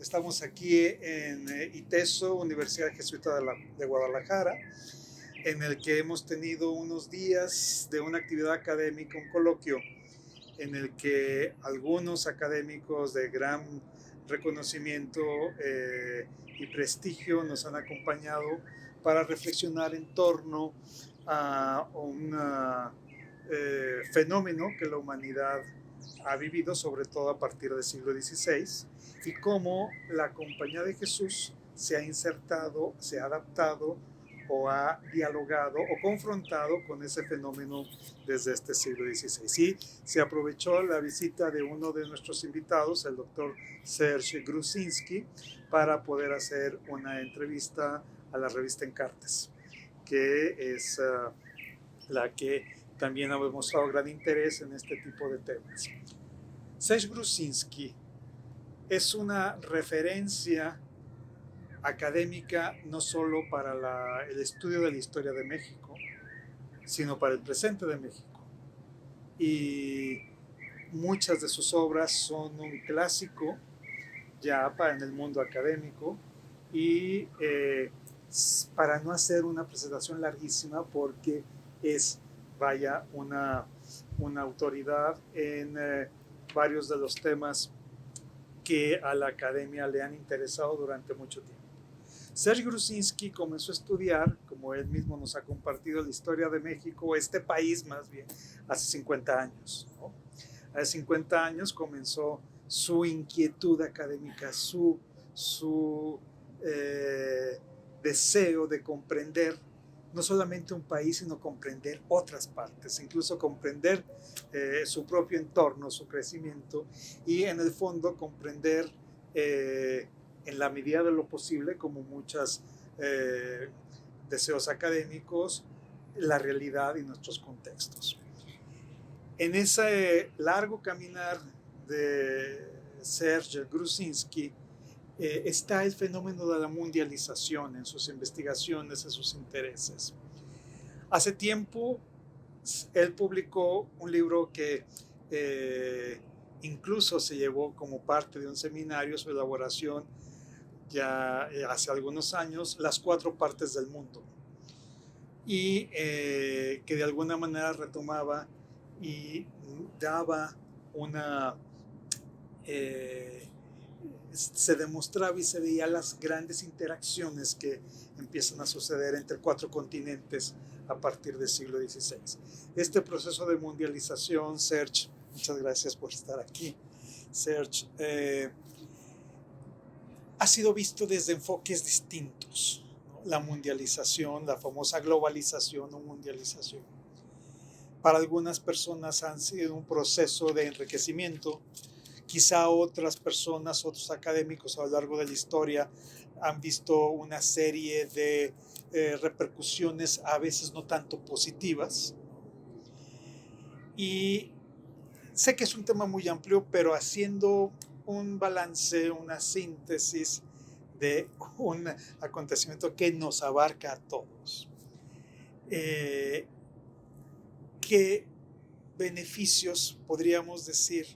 Estamos aquí en ITESO, Universidad Jesuita de Guadalajara, en el que hemos tenido unos días de una actividad académica, un coloquio, en el que algunos académicos de gran reconocimiento y prestigio nos han acompañado para reflexionar en torno a un fenómeno que la humanidad ha vivido, sobre todo a partir del siglo XVI, y cómo la Compañía de Jesús se ha insertado, se ha adaptado o ha dialogado o confrontado con ese fenómeno desde este siglo XVI. Y se aprovechó la visita de uno de nuestros invitados, el doctor Serge Grusinski, para poder hacer una entrevista a la revista Encartes, que es la que también ha demostrado gran interés en este tipo de temas. Serge Grusinski es una referencia académica no solo para el estudio de la historia de México, sino para el presente de México. Y muchas de sus obras son un clásico ya en el mundo académico, y para no hacer una presentación larguísima, porque es, vaya, una autoridad en varios de los temas que a la academia le han interesado durante mucho tiempo. Serge Grusinski comenzó a estudiar, como él mismo nos ha compartido, la historia de México, este país más bien, hace 50 años, ¿no? Hace 50 años comenzó su inquietud académica, su deseo de comprender no solamente un país, sino comprender otras partes, incluso comprender su propio entorno, su crecimiento, y en el fondo comprender en la medida de lo posible, como muchos deseos académicos, la realidad y nuestros contextos. En ese largo caminar de Serge Grusinski está el fenómeno de la mundialización en sus investigaciones, en sus intereses. Hace tiempo él publicó un libro que incluso se llevó como parte de un seminario, su elaboración ya hace algunos años, Las cuatro partes del mundo, y que de alguna manera retomaba y daba una se demostraba y se veía las grandes interacciones que empiezan a suceder entre cuatro continentes a partir del siglo XVI. Este proceso de mundialización, Serge, muchas gracias por estar aquí, Serge, ha sido visto desde enfoques distintos, ¿no? La mundialización, la famosa globalización o mundialización. Para algunas personas han sido un proceso de enriquecimiento. Quizá otras personas, otros académicos a lo largo de la historia han visto una serie de repercusiones a veces no tanto positivas. Y sé que es un tema muy amplio, pero haciendo un balance, una síntesis de un acontecimiento que nos abarca a todos. ¿Qué beneficios podríamos decir,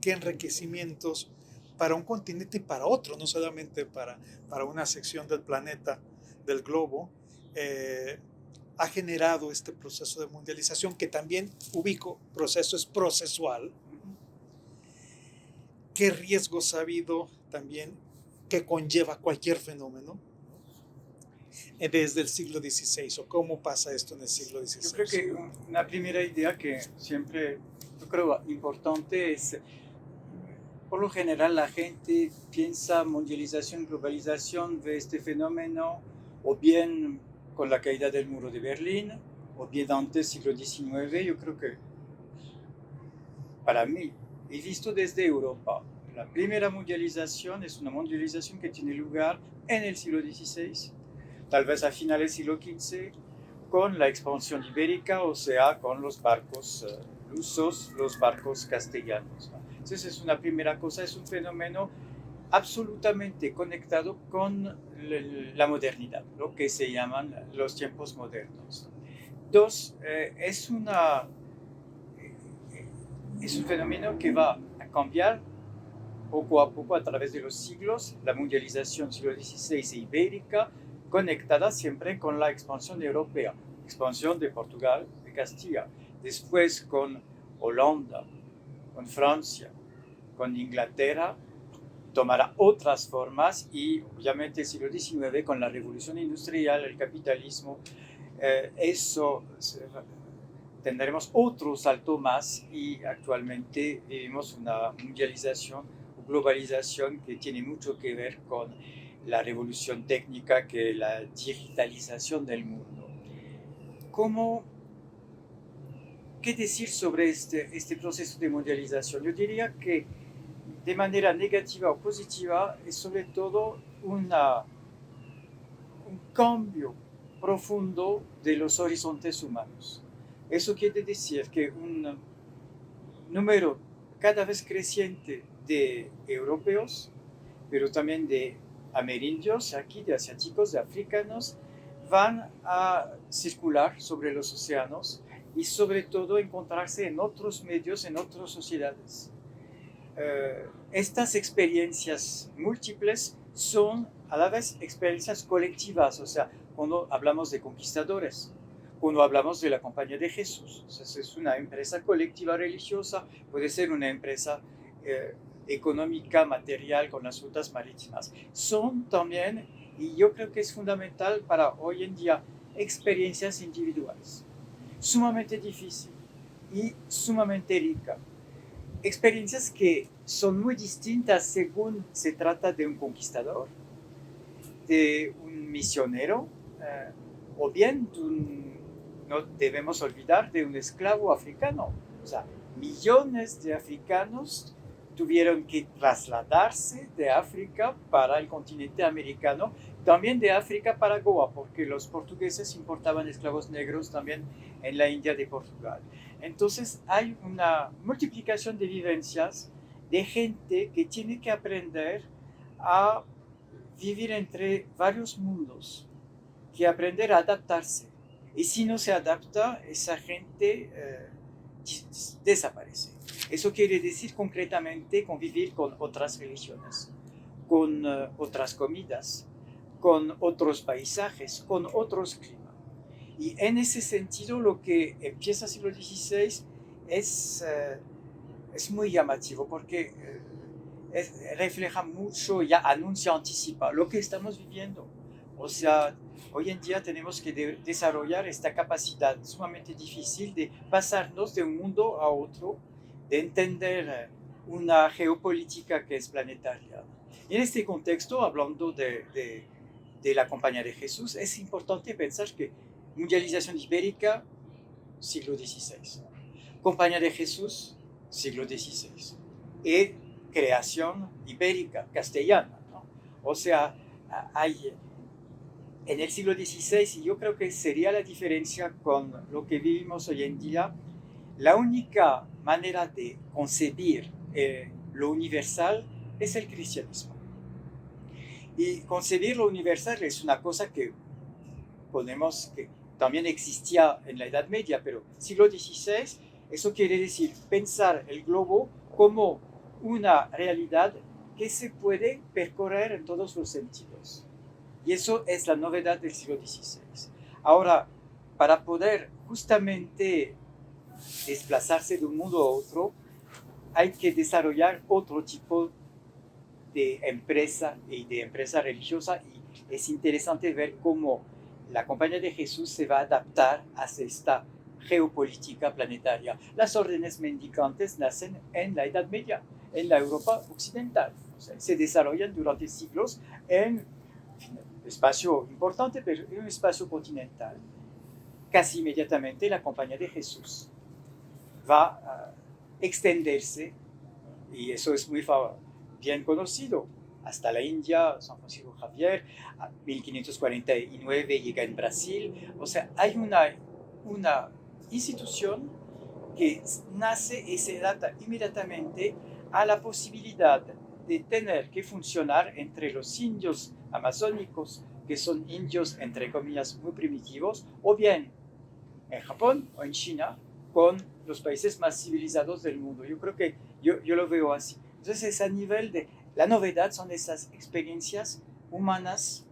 qué enriquecimientos para un continente y para otro, no solamente para una sección del planeta, del globo, ha generado este proceso de mundialización, que también ubico, proceso es procesual? ¿Qué riesgos ha habido también que conlleva cualquier fenómeno desde el siglo XVI, o cómo pasa esto en el siglo XVI? Yo creo que una primera idea que siempre yo creo importante es, por lo general la gente piensa mundialización, globalización, ve este fenómeno o bien con la caída del muro de Berlín o bien antes siglo XIX. Yo creo que para mí, he visto desde Europa, la primera mundialización es una mundialización que tiene lugar en el siglo XVI, tal vez a finales del siglo XV, con la expansión ibérica, o sea, con los barcos lusos, los barcos castellanos. Entonces es una primera cosa, es un fenómeno absolutamente conectado con la modernidad, lo que se llaman los tiempos modernos. Dos, es un fenómeno que va a cambiar poco a poco, a través de los siglos, la mundialización siglo XVI e ibérica, conectada siempre con la expansión europea, expansión de Portugal, de Castilla, después con Holanda, con Francia, con Inglaterra, tomará otras formas y obviamente el siglo XIX con la revolución industrial, el capitalismo, tendremos otro salto más y actualmente vivimos una mundialización o globalización que tiene mucho que ver con la revolución técnica, que la digitalización del mundo. ¿Qué decir sobre este proceso de mundialización? Yo diría que de manera negativa o positiva es sobre todo un cambio profundo de los horizontes humanos. Eso quiere decir que un número cada vez creciente de europeos, pero también de amerindios, aquí, de asiáticos, de africanos, van a circular sobre los océanos y sobre todo encontrarse en otros medios, en otras sociedades. Estas experiencias múltiples son a la vez experiencias colectivas, o sea, cuando hablamos de conquistadores, cuando hablamos de la Compañía de Jesús, o sea, es una empresa colectiva religiosa, puede ser una empresa económica, material, con las rutas marítimas. Son también, y yo creo que es fundamental para hoy en día, experiencias individuales, sumamente difíciles y sumamente ricas. Experiencias que son muy distintas según se trata de un conquistador, de un misionero, o bien no debemos olvidar de un esclavo africano. O sea, millones de africanos tuvieron que trasladarse de África para el continente americano, también de África para Goa, porque los portugueses importaban esclavos negros también en la India de Portugal. Entonces hay una multiplicación de vivencias de gente que tiene que aprender a vivir entre varios mundos, que aprender a adaptarse. Y si no se adapta, esa gente desaparece. Eso quiere decir concretamente convivir con otras religiones, con otras comidas, con otros paisajes, con otros climas. Y en ese sentido lo que empieza el siglo XVI es muy llamativo porque refleja mucho, ya anuncia, anticipa lo que estamos viviendo. O sea, hoy en día tenemos que desarrollar esta capacidad sumamente difícil de pasarnos de un mundo a otro, de entender una geopolítica que es planetaria. Y en este contexto, hablando de la Compañía de Jesús, es importante pensar que mundialización ibérica, siglo XVI. Compañía de Jesús, siglo XVI. Y creación ibérica, castellana, ¿no? O sea, hay en el siglo XVI, y yo creo que sería la diferencia con lo que vivimos hoy en día, la única manera de concebir lo universal es el cristianismo. Y concebir lo universal es una cosa que también existía en la Edad Media, pero siglo XVI, eso quiere decir pensar el globo como una realidad que se puede percorrer en todos los sentidos. Y eso es la novedad del siglo XVI. Ahora, para poder justamente desplazarse de un mundo a otro, hay que desarrollar otro tipo de empresa y de empresa religiosa, y es interesante ver cómo la Compañía de Jesús se va a adaptar a esta geopolítica planetaria. Las órdenes mendicantes nacen en la Edad Media, en la Europa occidental. O sea, se desarrollan durante siglos en un espacio importante, pero en un espacio continental. Casi inmediatamente la Compañía de Jesús va a extenderse, y eso es muy bien conocido, hasta la India, San Francisco Javier, a 1549 llega en Brasil. O sea, hay una institución que nace y se adapta inmediatamente a la posibilidad de tener que funcionar entre los indios amazónicos, que son indios, entre comillas, muy primitivos, o bien en Japón o en China, con los países más civilizados del mundo. Yo creo que yo lo veo así. Entonces es a nivel de... La novedad son esas experiencias humanas,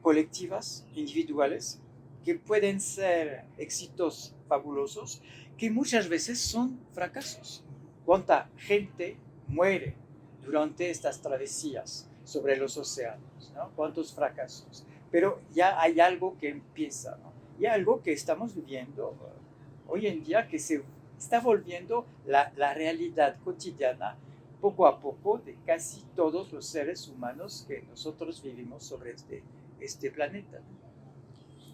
colectivas, individuales, que pueden ser éxitos fabulosos, que muchas veces son fracasos. ¿Cuánta gente muere durante estas travesías sobre los océanos? ¿No? ¿Cuántos fracasos? Pero ya hay algo que empieza, ¿no? Y algo que estamos viviendo hoy en día que se está volviendo la realidad cotidiana poco a poco de casi todos los seres humanos que nosotros vivimos sobre este planeta.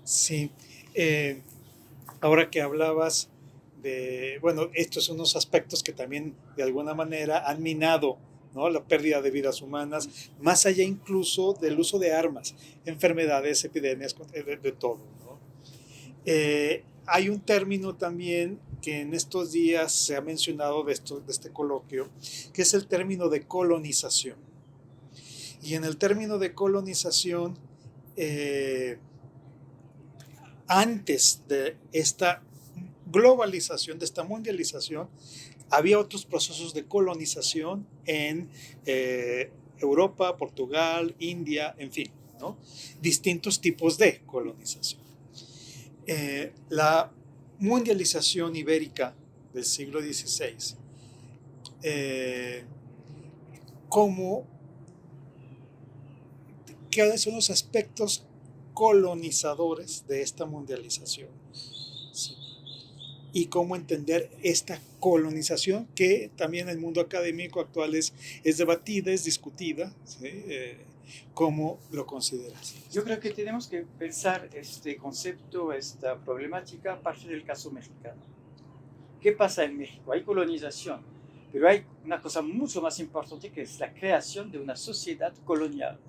Sí, ahora que hablabas de, bueno, estos son unos aspectos que también de alguna manera han minado, ¿no?, la pérdida de vidas humanas, más allá incluso del uso de armas, enfermedades, epidemias, de todo, ¿no? Hay un término también que en estos días se ha mencionado de este coloquio, que es el término de colonización. Y en el término de colonización, antes de esta globalización, de esta mundialización, había otros procesos de colonización en Europa, Portugal, India, en fin, ¿no? Distintos tipos de colonización. La mundialización ibérica del siglo XVI, ¿cuáles son los aspectos colonizadores de esta mundialización? ¿Sí? Y cómo entender esta colonización que también en el mundo académico actual es debatida, es discutida, ¿sí? ¿Cómo lo consideras? Yo creo que tenemos que pensar este concepto, esta problemática a partir del caso mexicano. ¿Qué pasa en México? Hay colonización, pero hay una cosa mucho más importante que es la creación de una sociedad colonial.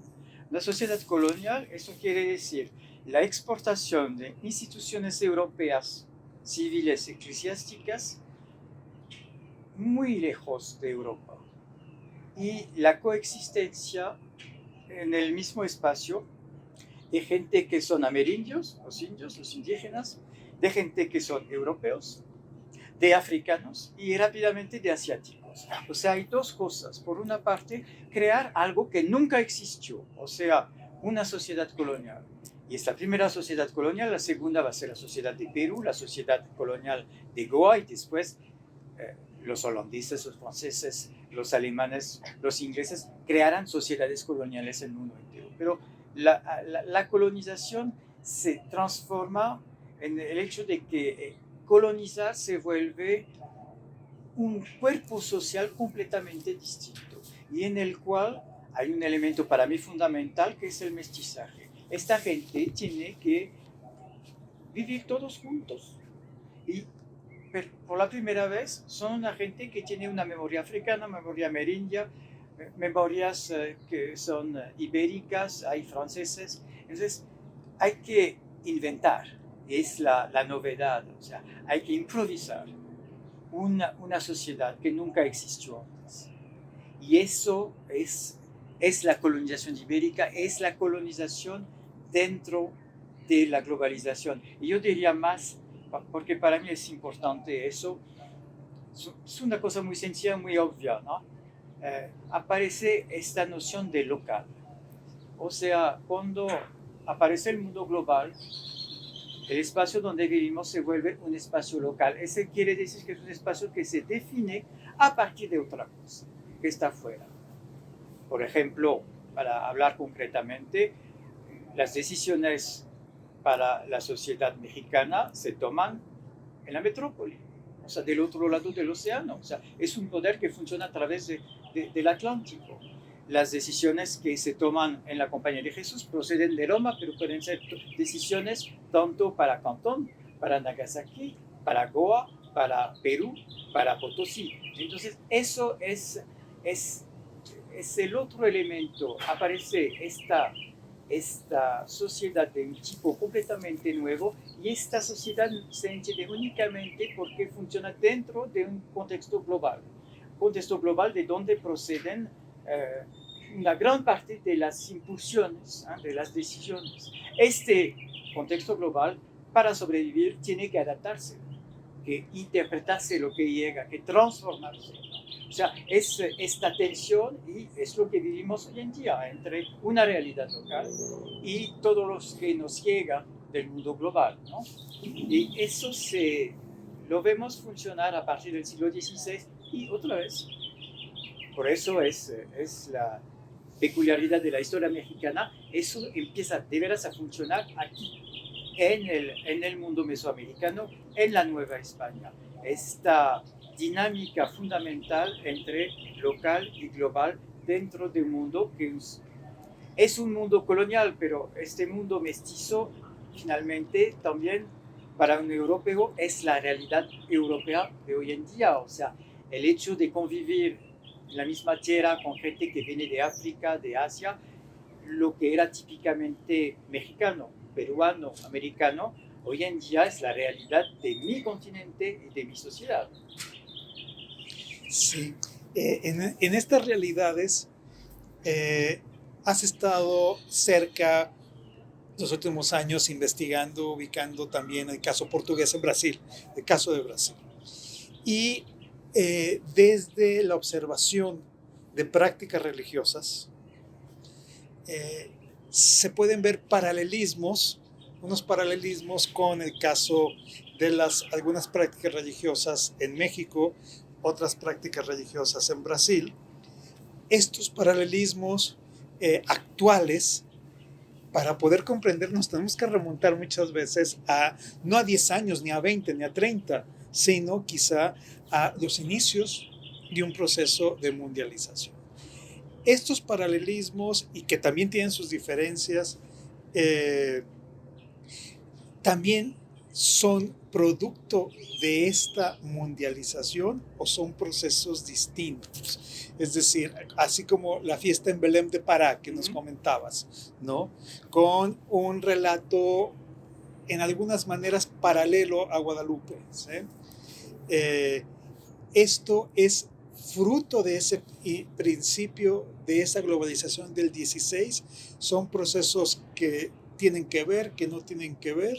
Una sociedad colonial, eso quiere decir la exportación de instituciones europeas, civiles, eclesiásticas, muy lejos de Europa. Y la coexistencia en el mismo espacio de gente que son amerindios, los indios, los indígenas, de gente que son europeos, de africanos y rápidamente de asiáticos. O sea, hay dos cosas. Por una parte, crear algo que nunca existió, o sea, una sociedad colonial. Y es la primera sociedad colonial, la segunda va a ser la sociedad de Perú, la sociedad colonial de Goa y después los holandeses, los franceses, los alemanes, los ingleses crearán sociedades coloniales en el mundo entero. Pero la colonización se transforma en el hecho de que colonizar se vuelve un cuerpo social completamente distinto y en el cual hay un elemento para mí fundamental que es el mestizaje. Esta gente tiene que vivir todos juntos y por la primera vez son una gente que tiene una memoria africana, memoria amerindia, memorias que son ibéricas, hay franceses. Entonces hay que inventar, es la novedad, o sea, hay que improvisar una sociedad que nunca existió antes. Y eso es la colonización ibérica, es la colonización dentro de la globalización. Y yo diría más, porque para mí es importante eso, es una cosa muy sencilla, muy obvia, ¿no? Aparece esta noción de local. O sea, cuando aparece el mundo global, el espacio donde vivimos se vuelve un espacio local. Ese quiere decir que es un espacio que se define a partir de otra cosa, que está afuera. Por ejemplo, para hablar concretamente, las decisiones para la sociedad mexicana se toman en la metrópoli, o sea, del otro lado del océano. O sea, es un poder que funciona a través del Atlántico. Las decisiones que se toman en la Compañía de Jesús proceden de Roma, pero pueden ser decisiones tanto para Cantón, para Nagasaki, para Goa, para Perú, para Potosí. Entonces, eso es el otro elemento. Aparece esta sociedad de un tipo completamente nuevo y esta sociedad se entiende únicamente porque funciona dentro de un contexto global de donde proceden una gran parte de las impulsiones, de las decisiones. Este contexto global, para sobrevivir, tiene que adaptarse, que interpretarse lo que llega, que transformarse. O sea, es esta tensión y es lo que vivimos hoy en día entre una realidad local y todo lo que nos llega del mundo global, ¿no? Y eso lo vemos funcionar a partir del siglo XVI y otra vez. Por eso es la peculiaridad de la historia mexicana. Eso empieza de veras a funcionar aquí, en el mundo mesoamericano, en la Nueva España. Esta dinámica fundamental entre local y global dentro de un mundo que es un mundo colonial, pero este mundo mestizo finalmente también para un europeo es la realidad europea de hoy en día. O sea, el hecho de convivir en la misma tierra con gente que viene de África, de Asia, lo que era típicamente mexicano, peruano, americano, hoy en día es la realidad de mi continente y de mi sociedad. Sí, en estas realidades has estado cerca los últimos años investigando, ubicando también el caso portugués en Brasil, el caso de Brasil. Y desde la observación de prácticas religiosas, se pueden ver paralelismos, unos paralelismos con el caso de algunas prácticas religiosas en México, otras prácticas religiosas en Brasil. Estos paralelismos actuales, para poder comprendernos, tenemos que remontar muchas veces no a 10 años, ni a 20, ni a 30, sino quizá a los inicios de un proceso de mundialización. Estos paralelismos, y que también tienen sus diferencias, también son producto de esta mundialización o son procesos distintos. Es decir, así como la fiesta en Belém de Pará que nos comentabas, ¿no? Con un relato en algunas maneras paralelo a Guadalupe, ¿sí? Esto es fruto de ese principio, de esa globalización del 16, son procesos que tienen que ver, que no tienen que ver,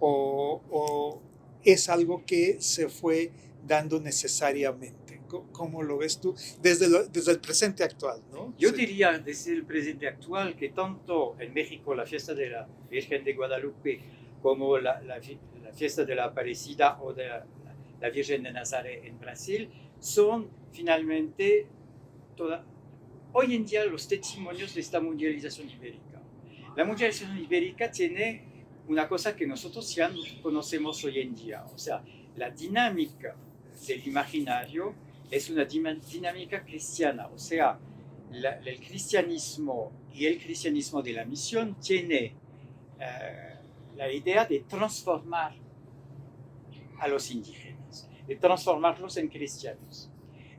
o es algo que se fue dando necesariamente. ¿Cómo lo ves tú desde el presente actual, ¿no? Yo diría desde el presente actual que tanto en México la fiesta de la Virgen de Guadalupe como la fiesta de la Aparecida o de la Virgen de Nazaret en Brasil son finalmente hoy en día los testimonios de esta mundialización ibérica. La mundialización ibérica tiene una cosa que nosotros ya conocemos hoy en día, o sea, la dinámica del imaginario es una dinámica cristiana, o sea, el cristianismo y el cristianismo de la misión tiene la idea de transformar a los indígenas, de transformarlos en cristianos.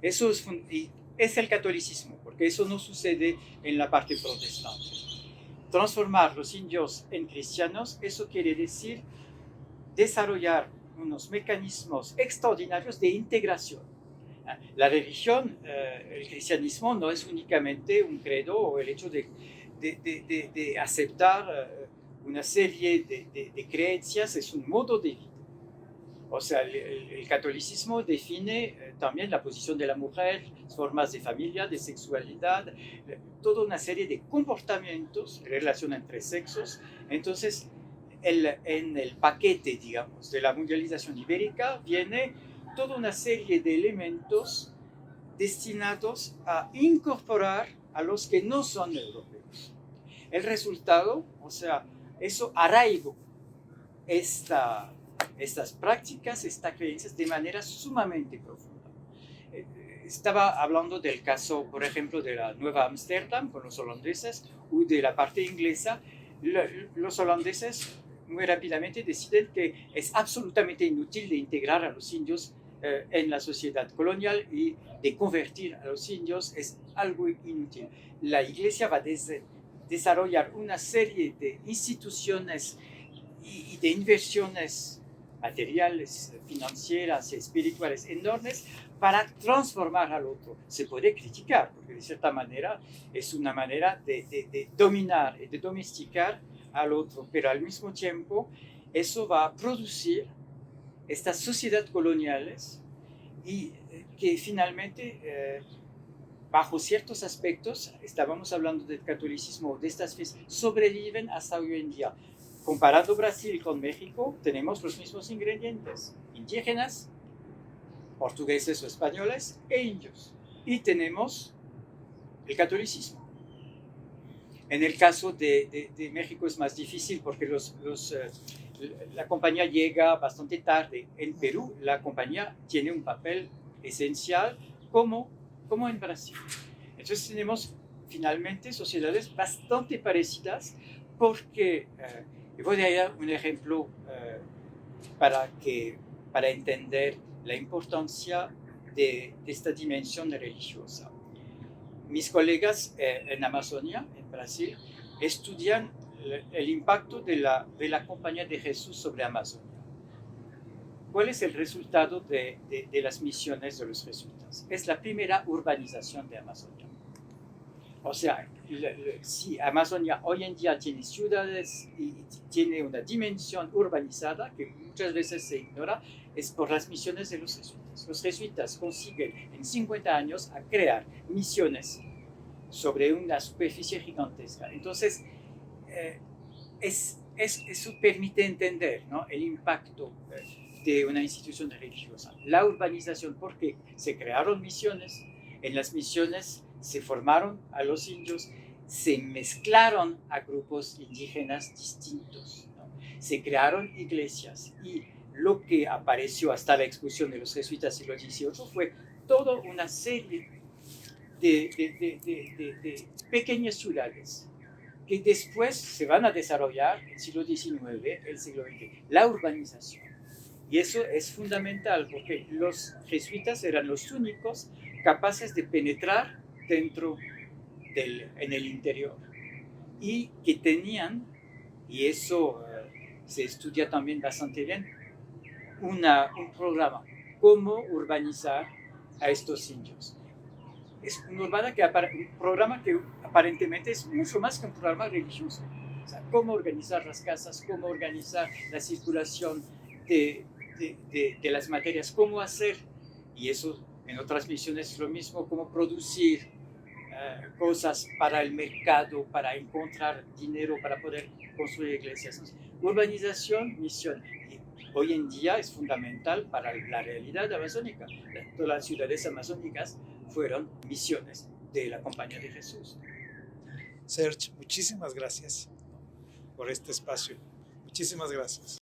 Eso es el catolicismo, porque eso no sucede en la parte protestante. Transformar los indios en cristianos, eso quiere decir desarrollar unos mecanismos extraordinarios de integración. La religión, el cristianismo, no es únicamente un credo o el hecho de aceptar una serie de creencias, es un modo de vida. O sea, el catolicismo define también la posición de la mujer, formas de familia, de sexualidad, toda una serie de comportamientos, relación entre sexos. Entonces, en el paquete, digamos, de la mundialización ibérica viene toda una serie de elementos destinados a incorporar a los que no son europeos. El resultado, o sea, eso arraigó estas prácticas, estas creencias de manera sumamente profunda. Estaba hablando del caso, por ejemplo, de la Nueva Ámsterdam con los holandeses o de la parte inglesa. Los holandeses muy rápidamente deciden que es absolutamente inútil de integrar a los indios en la sociedad colonial y de convertir a los indios es algo inútil. La Iglesia va a desarrollar una serie de instituciones y de inversiones materiales, financieras y espirituales enormes para transformar al otro. Se puede criticar, porque de cierta manera es una manera de dominar y de domesticar al otro, pero al mismo tiempo eso va a producir estas sociedades coloniales y que finalmente, bajo ciertos aspectos, estábamos hablando del catolicismo, de estas fiestas, sobreviven hasta hoy en día. Comparando Brasil con México, tenemos los mismos ingredientes, indígenas, portugueses o españoles e indios. Y tenemos el catolicismo. En el caso de México es más difícil porque la compañía llega bastante tarde. En Perú la compañía tiene un papel esencial como en Brasil. Entonces tenemos finalmente sociedades bastante parecidas porque, voy a dar un ejemplo para entender la importancia de esta dimensión religiosa. Mis colegas en Amazonia, en Brasil, estudian el impacto de la Compañía de Jesús sobre Amazonia. ¿Cuál es el resultado de las misiones de los jesuitas? Es la primera urbanización de Amazonia. O sea, si Amazonia hoy en día tiene ciudades y tiene una dimensión urbanizada que muchas veces se ignora, es por las misiones de los jesuitas. Los jesuitas consiguen en 50 años a crear misiones sobre una superficie gigantesca. Entonces, eso permite entender, ¿no?, el impacto de una institución religiosa. La urbanización, porque se crearon misiones, en las misiones se formaron a los indios, se mezclaron a grupos indígenas distintos, ¿no? Se crearon iglesias y lo que apareció hasta la expulsión de los jesuitas siglo XVIII fue toda una serie de pequeñas ciudades que después se van a desarrollar en el siglo XIX, el siglo XX, la urbanización. Y eso es fundamental porque los jesuitas eran los únicos capaces de penetrar en el interior y que tenían, y eso se estudia también bastante bien, un programa, cómo urbanizar a estos indios. Es un programa que aparentemente es mucho más que un programa religioso. O sea, cómo organizar las casas, cómo organizar la circulación de las materias, cómo hacer, y eso en otras misiones es lo mismo, cómo producir cosas para el mercado, para encontrar dinero, para poder construir iglesias. Entonces, urbanización, misión. Y hoy en día es fundamental para la realidad amazónica. Todas las ciudades amazónicas fueron misiones de la Compañía de Jesús. Serge, muchísimas gracias por este espacio. Muchísimas gracias.